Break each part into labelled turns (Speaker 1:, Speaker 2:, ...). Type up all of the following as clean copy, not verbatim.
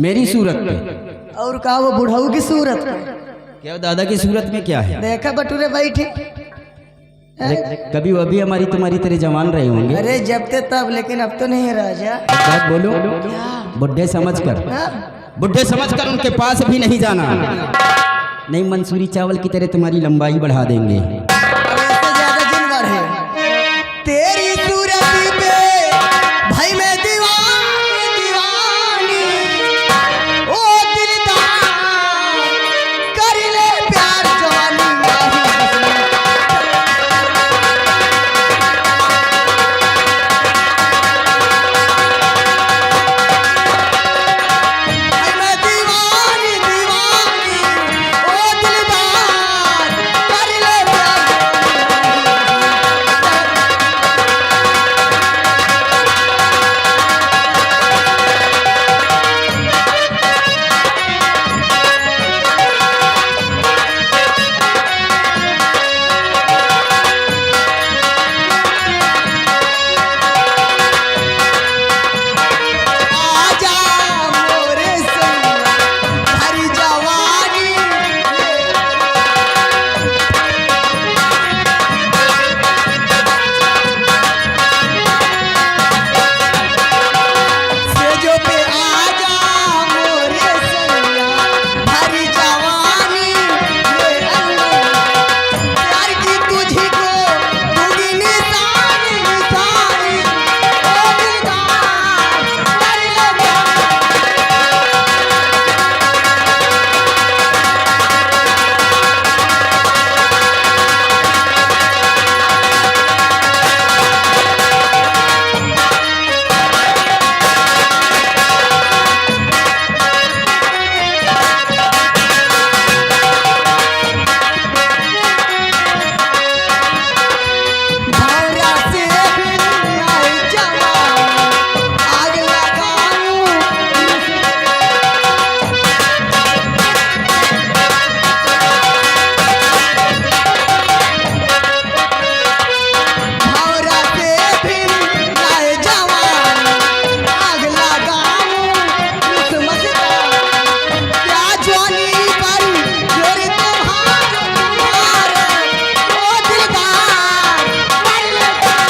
Speaker 1: मेरी सूरत पे?
Speaker 2: और कहा वो बुढ़ाऊ की सूरत पे?
Speaker 1: क्या दादा की सूरत में क्या है?
Speaker 2: देखा बटूरे बैठे।
Speaker 1: अरे कभी वो भी हमारी तुम्हारी तरह जवान रहे होंगे।
Speaker 2: अरे जब ते तब, लेकिन अब तो नहीं है राजा।
Speaker 1: बात बोलो, बुढ़े समझकर, बुढ़े समझकर उनके पास भी नहीं जाना। नहीं, मंसूरी चावल की तरह तुम्हारी लंबाई बढ़ा देंगे।
Speaker 2: इससे ज्यादा जिन बढ़े। तेरी सूरत पे भाई मैं दीवानी दीवानी, ओ दिलदार कर ले प्यार जवानी भाई मैं दीवानी दीवानी, ओ दिलदार कर ले प्यार। आजा मोरे सैया हरी जवानी, सेजो पे आजा मोरे सैया हरी जवानी, ये अल्लाह प्यार की तुझी को दूंगी निशानी निशानी, ओ दिलदार कर ले प्यार। भौरा से भी आई जवानी, आग लगाऊं भौरा से भी आई जवानी, आग लगाऊं किस्मत का क्या जवानी पर जोर तुम्हारे ओ दिलदार कर ले प्यार।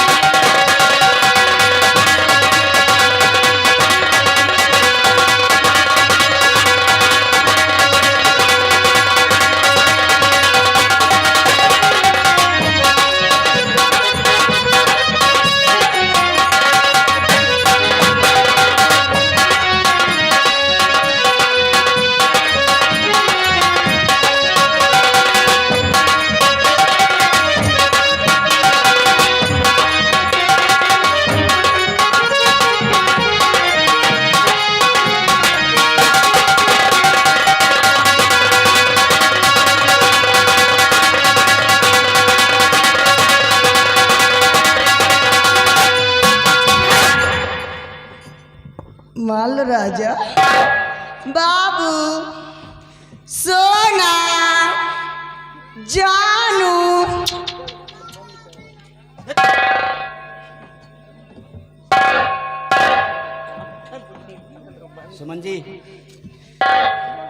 Speaker 2: माल राजा बाबू सोना जानू
Speaker 1: सुमन जी,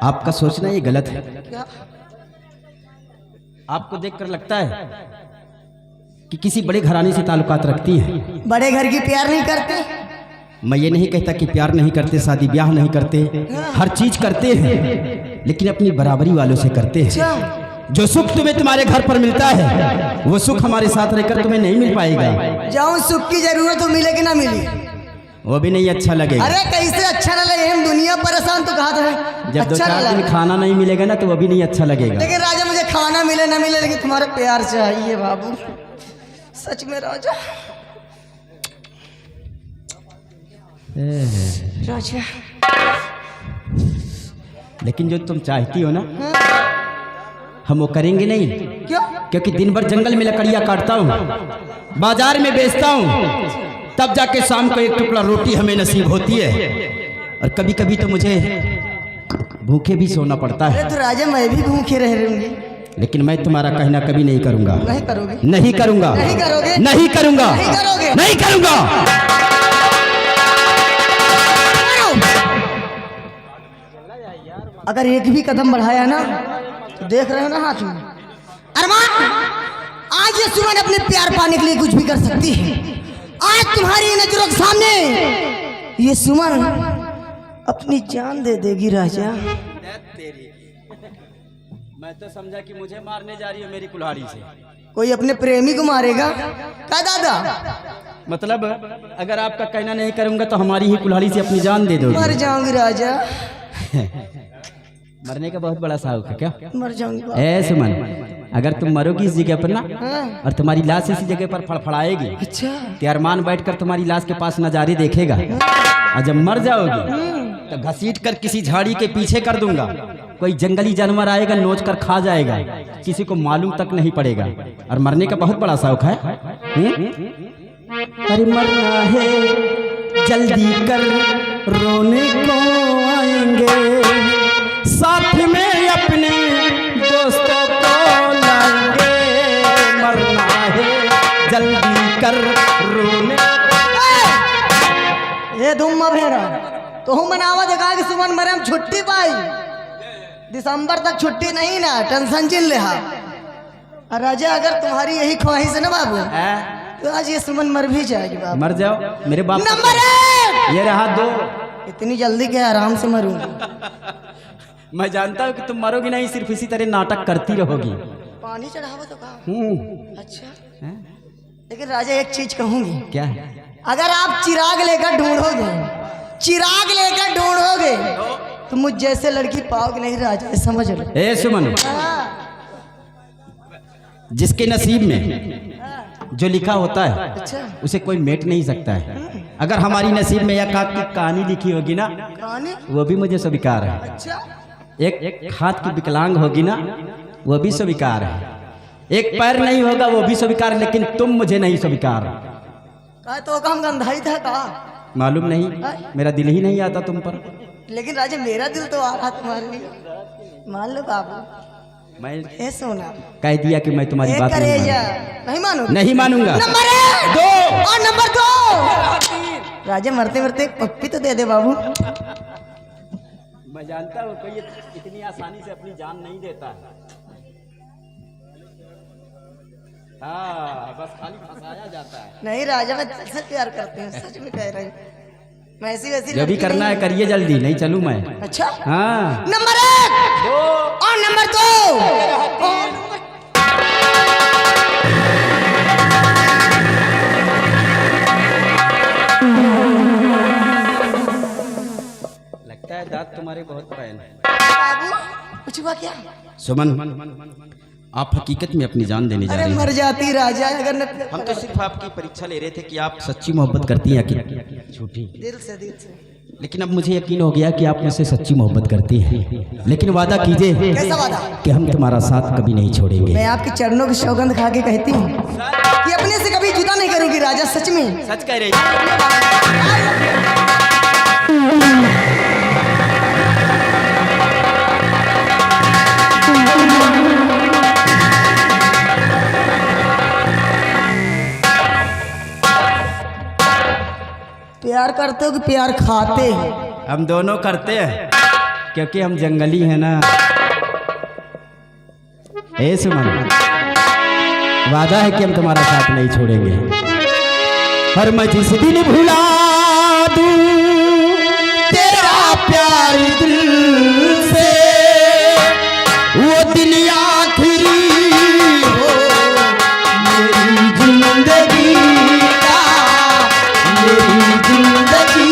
Speaker 1: आपका सोचना ये गलत है।
Speaker 2: क्या?
Speaker 1: आपको देखकर लगता है कि किसी बड़े घराने से ताल्लुकात रखती है।
Speaker 2: बड़े घर की प्यार नहीं करते?
Speaker 1: मैं ये नहीं कहता कि प्यार नहीं करते, शादी ब्याह नहीं करते, हर चीज करते हैं, लेकिन अपनी बराबरी वालों से करते हैं।
Speaker 2: अच्छा,
Speaker 1: जो सुख तुम्हें तुम्हारे घर पर मिलता है वो सुख हमारे साथ रहकर तुम्हें नहीं मिल पाएगा।
Speaker 2: जाऊं सुख की जरूरत हो मिले कि ना मिली?
Speaker 1: वो भी नहीं अच्छा लगेगा।
Speaker 2: अरे कैसे अच्छा ना लगे, हम दुनिया परेशान तो कहा था
Speaker 1: जब दो
Speaker 2: अच्छा
Speaker 1: चार
Speaker 2: ना
Speaker 1: दिन
Speaker 2: लगे।
Speaker 1: खाना नहीं मिलेगा ना तो वो भी नहीं अच्छा लगेगा।
Speaker 2: लेकिन राजा मुझे खाना मिले ना मिले, लेकिन तुम्हारा प्यार चाहिए बाबू, सच में राजा। राजा
Speaker 1: लेकिन जो तुम चाहती हो ना हम वो करेंगे नहीं।
Speaker 2: क्यों?
Speaker 1: क्योंकि दिन भर जंगल में लकड़ियाँ काटता हूँ, बाजार में बेचता हूँ, तब जाके शाम को एक टुकड़ा रोटी हमें नसीब होती है, और कभी कभी तो मुझे भूखे भी सोना पड़ता है।
Speaker 2: अरे तो राजा मैं भी भूखे रह रहूंगी।
Speaker 1: लेकिन मैं तुम्हारा कहना कभी नहीं करूँगा।
Speaker 2: नहीं करोगे?
Speaker 1: नहीं करूँगा।
Speaker 2: नहीं करोगे?
Speaker 1: नहीं करूँगा।
Speaker 2: नहीं करोगे?
Speaker 1: नहीं करूँगा।
Speaker 2: अगर एक भी कदम बढ़ाया ना तो देख रहे हो ना हाथ में अरमान, आज ये सुमन अपने प्यार पाने के लिए कुछ भी कर सकती है। आज तुम्हारी नजरों के सामने ये सुमन अपनी जान दे देगी राजा।
Speaker 1: मैं तो समझा कि मुझे मारने जा रही हो मेरी कुल्हाड़ी से।
Speaker 2: कोई अपने प्रेमी को मारेगा क्या दादा?
Speaker 1: मतलब अगर आपका कहना नहीं करूंगा तो हमारी ही कुल्हाड़ी से अपनी जान दे दोगे?
Speaker 2: मर जाऊंगी राजा।
Speaker 1: मरने का बहुत बड़ा शौक है क्या?
Speaker 2: मर जाऊंगी बाबू।
Speaker 1: ए सुमन, अगर तुम मरोगी इस जगह पर ना
Speaker 2: हाँ।
Speaker 1: और तुम्हारी लाश इसी जगह पर फड़फड़ाएगी
Speaker 2: अच्छा
Speaker 1: तो अरमान बैठकर तुम्हारी लाश के पास नजारे देखेगा और जब मर जाओगी तो घसीट कर किसी झाड़ी के पीछे कर दूंगा। कोई जंगली जानवर आएगा, नोच कर खा जाएगा, किसी को मालूम तक नहीं पड़ेगा। और मरने का बहुत बड़ा शौक है। अरे मरना है जल्दी कर, रोने को आएंगे, साथ में अपने दोस्तों को लाएंगे। मरना है जल्दी कर, रोने।
Speaker 2: ये धुम्मा भेरा तो हूँ मनावा देखा कि सुमन मरे हम छुट्टी पाई। दिसंबर तक छुट्टी नहीं ना, टेंशन चिन ले। और राजा अगर तुम्हारी यही ख्वाहिश है ना बाबू तो आज ये सुमन मर भी जाएगी बाबू।
Speaker 1: मर जाओ मेरे बाप।
Speaker 2: नंबर 1
Speaker 1: ये रहा 2।
Speaker 2: इतनी जल्दी क्या आराम से मरूंगी।
Speaker 1: मैं जानता हूँ कि तुम मरोगी नहीं, सिर्फ इसी तरह नाटक करती रहोगी।
Speaker 2: पानी चढ़ावा तो कहा। अच्छा लेकिन राजा एक चीज कहूंगी।
Speaker 1: क्या?
Speaker 2: अगर आप चिराग लेकर ढूंढोगे, चिराग लेकर ढूंढोगे तो मुझ जैसे लड़की पाओगे नहीं राजा, समझ लो।
Speaker 1: ए सुमन, जिसके नसीब में जो लिखा होता है
Speaker 2: अच्छा
Speaker 1: उसे कोई मेट नहीं सकता है। अगर हमारी नसीब में यह काक की कहानी लिखी होगी ना
Speaker 2: कहानी?
Speaker 1: वो भी मुझे स्वीकार है।
Speaker 2: अच्छा
Speaker 1: एक हाथ की विकलांग होगी ना वो भी स्वीकार है। एक पैर नहीं होगा वो भी स्वीकार, लेकिन तुम मुझे नहीं स्वीकार।
Speaker 2: तो हम गंधाई था का
Speaker 1: मालूम नहीं, मेरा दिल ही नहीं आता तुम पर।
Speaker 2: लेकिन राजा मेरा दिल तो आ रहा तुम्हारे लिए। मान लो बाबू,
Speaker 1: मैं
Speaker 2: ए सोना
Speaker 1: कह दिया कि मैं तुम्हारी बात नहीं
Speaker 2: नहीं मानू।
Speaker 1: नहीं मानूंगा।
Speaker 2: नंबर 1 2 और नंबर 2 राजा मरते मरते एक पप्पी तो दे दे बाबू।
Speaker 1: मैं जानता हूँ कोई इतनी आसानी से अपनी जान नहीं देता है। हाँ, बस खाली फंसाया जाता है।
Speaker 2: नहीं राजा मैं दिल से प्यार करती हूँ, सच में कह रही हूँ। मैं ऐसी वैसी
Speaker 1: जो भी करना है करिए जल्दी, नहीं चलूँ मैं।
Speaker 2: अच्छा
Speaker 1: हाँ।
Speaker 2: नंबर 1
Speaker 1: 2
Speaker 2: और नंबर 2
Speaker 1: लगता है दांत तुम्हारे बहुत पैन है।
Speaker 2: बाबू कुछ हुआ क्या?
Speaker 1: सुमन, आप हकीकत में अपनी जान देने जा
Speaker 2: अरे
Speaker 1: रही हैं।
Speaker 2: मर जाती राजा अगर न।
Speaker 1: हम तो सिर्फ आपकी परीक्षा ले रहे थे कि आप सच्ची मोहब्बत करती हैं कि झूठी।
Speaker 2: दिल से
Speaker 1: लेकिन अब मुझे यकीन हो गया कि आप मुझसे सच्ची मोहब्बत करती हैं। लेकिन वादा कीजिए
Speaker 2: कैसा वादा?
Speaker 1: कि हम तुम्हारा साथ कभी नहीं छोड़ेंगे।
Speaker 2: मैं आपके चरणों की सौगंध खा के कहती हूँ कि अपने से कभी जुदा नहीं करूंगी राजा, सच में।
Speaker 1: सच कह रही
Speaker 2: प्यार करते हो कि प्यार खाते हो?
Speaker 1: हम दोनों करते हैं क्योंकि हम जंगली हैं ना। ए सुमन, वादा है कि हम तुम्हारा साथ नहीं छोड़ेंगे। हर मैं जिस दिन भुला दूं तेरा प्यार दिल से, वो दिन आखिरी हो मेरी जिंदगी का, मेरी जिंदगी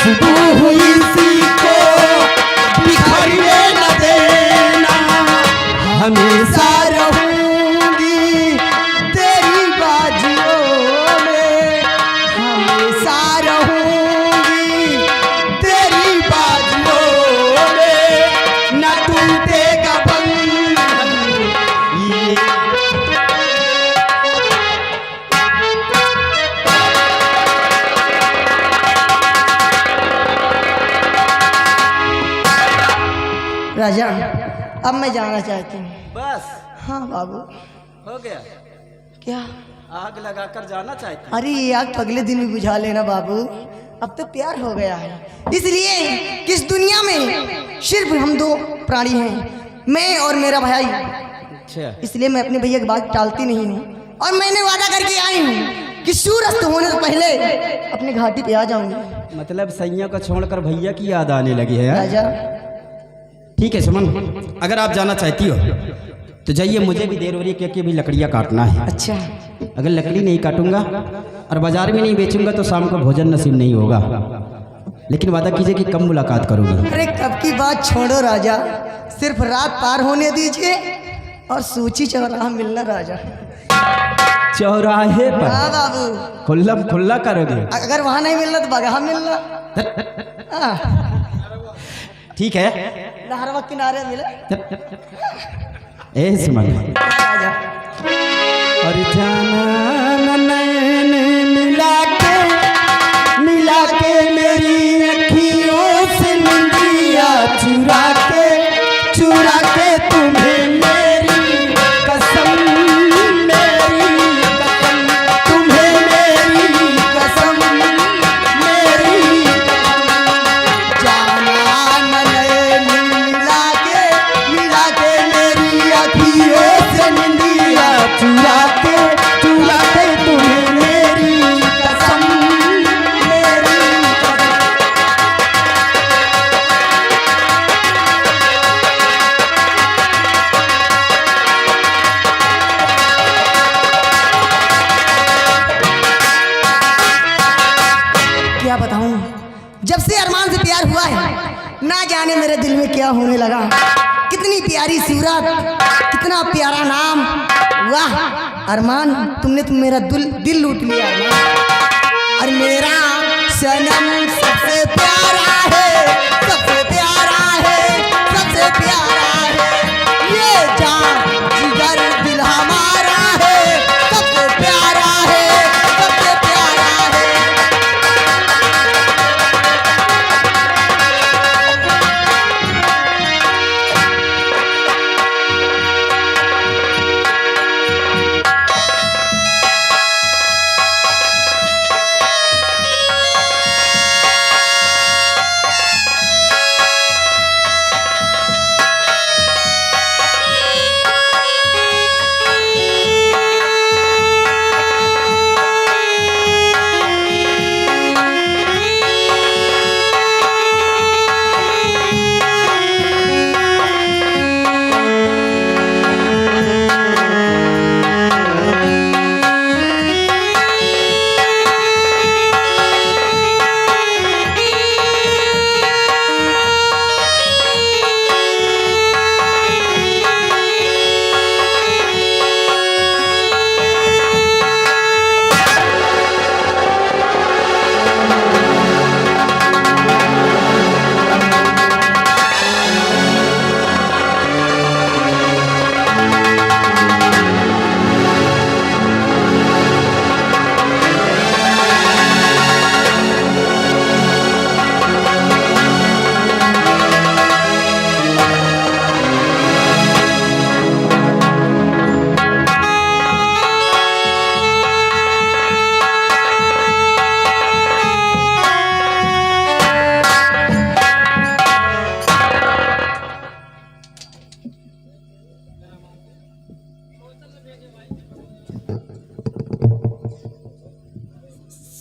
Speaker 1: खुशबू हुई सी को बिखरने न देना, हमेशा
Speaker 2: रहूंगी तेरी बाजुओं में, हमेशा रहूंगी
Speaker 1: तेरी बाजुओं में, न टूटेगा बंधन ये।
Speaker 2: राजा अब मैं जाना चाहती हूँ।
Speaker 1: बस
Speaker 2: हाँ बाबू।
Speaker 1: हो गया?
Speaker 2: क्या?
Speaker 1: आग लगाकर जाना चाहती?
Speaker 2: अरे ये आग तो अगले दिन भी बुझा लेना बाबू, अब तो प्यार हो गया है। इसलिए किस दुनिया में सिर्फ हम दो प्राणी हैं, मैं और मेरा भाई।
Speaker 1: अच्छा,
Speaker 2: इसलिए मैं अपने भैया की बात टालती नहीं हूँ, और मैंने वादा करके आई हूँ कि सूर्यास्त होने से पहले अपने घाटी पे आ जाऊंगी।
Speaker 1: मतलब सैया को छोड़कर भैया की याद आने लगी है?
Speaker 2: राजा
Speaker 1: ठीक है सुमन, अगर आप जाना चाहती हो तो जाइए, मुझे भी देर हो रही है क्योंकि अभी लकड़ियाँ काटना है।
Speaker 2: अच्छा,
Speaker 1: अगर लकड़ी नहीं काटूंगा और बाजार में नहीं बेचूंगा तो शाम को भोजन नसीब नहीं होगा, लेकिन वादा कीजिए कि कम मुलाकात करोगी।
Speaker 2: अरे कब की बात छोड़ो राजा, सिर्फ रात पार होने दीजिए और सूची चौराहा मिलना राजा।
Speaker 1: चौराहे पर?
Speaker 2: हाँ बाबू।
Speaker 1: खुल्ला खुल्ला करोगे?
Speaker 2: अगर वहाँ नहीं मिलना तो बगहा मिलना। हाँ।
Speaker 1: ठीक है,
Speaker 2: नहरवा किनारे मिले।
Speaker 1: ए सुमन,
Speaker 2: राजा
Speaker 1: और जाना नैन मिला के मेरी अखियों से निंदिया चुरा के तुम्हें मेरी कसम, तुम्हें मेरी कसम, मेरी
Speaker 2: जाना नैन मिला के मेरी अखियों से निंदिया
Speaker 1: चुरा के तुम्हें मेरी कसम, मेरी
Speaker 2: क्या बताऊं, जब से अरमान से प्यार हुआ है ना जाने मेरे दिल में क्या होने लगा। कितनी प्यारी सूरत, कितना प्यारा नाम। वाह अरमान, तुमने मेरा दिल लूट लिया अरमान। और मेरा सनम सबसे प्यारा है, सबसे प्यारा है, सबसे प्यारा है। ये जान जिगर दिल हमारा है, सबसे प्यारा है, सबसे प्यारा है।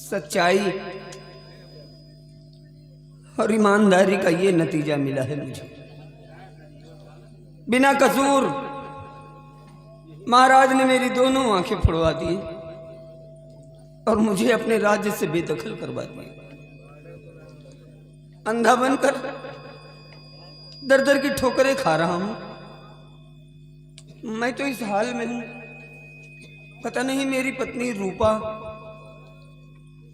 Speaker 3: सच्चाई और ईमानदारी का ये नतीजा मिला है मुझे। बिना कसूर महाराज ने मेरी दोनों आंखें फोड़वा दी और मुझे अपने राज्य से बेदखल करवा दिया। अंधा बनकर दर दर की ठोकरें खा रहा हूं। मैं तो इस हाल में हूं, पता नहीं मेरी पत्नी रूपा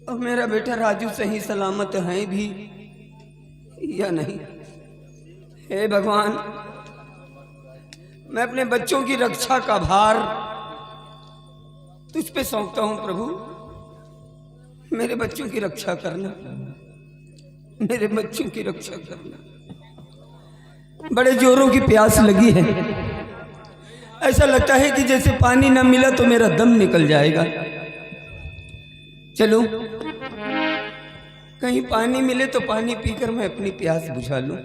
Speaker 3: और मेरा बेटा राजू सही सलामत हैं भी या नहीं। हे भगवान, मैं अपने बच्चों की रक्षा का भार तुझ पे सौंपता हूं प्रभु। मेरे बच्चों की रक्षा करना, मेरे बच्चों की रक्षा करना। बड़े जोरों की प्यास लगी है, ऐसा लगता है कि जैसे पानी न मिला तो मेरा दम निकल जाएगा। चलो कहीं पानी मिले तो पानी पीकर मैं अपनी प्यास बुझा लूं।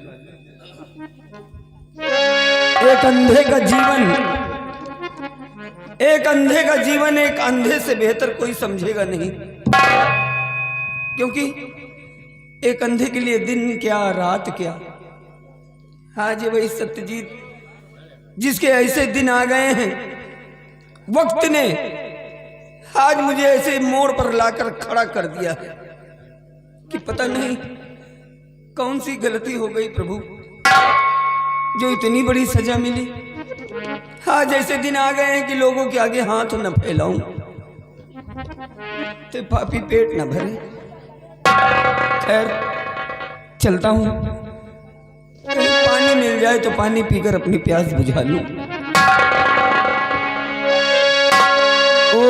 Speaker 3: एक अंधे का जीवन एक अंधे से बेहतर कोई समझेगा नहीं, क्योंकि एक अंधे के लिए दिन क्या रात क्या। आज वही सत्यजीत जिसके ऐसे दिन आ गए हैं, वक्त ने आज मुझे ऐसे मोड़ पर लाकर खड़ा कर दिया है कि पता नहीं कौन सी गलती हो गई प्रभु, जो इतनी बड़ी सजा मिली। आज ऐसे दिन आ गए हैं कि लोगों के आगे हाथ न फैलाऊं तो पापी पेट न भरे। खैर चलता हूं, कहीं पानी मिल जाए तो पानी पीकर अपनी प्यास बुझा लूं। ओ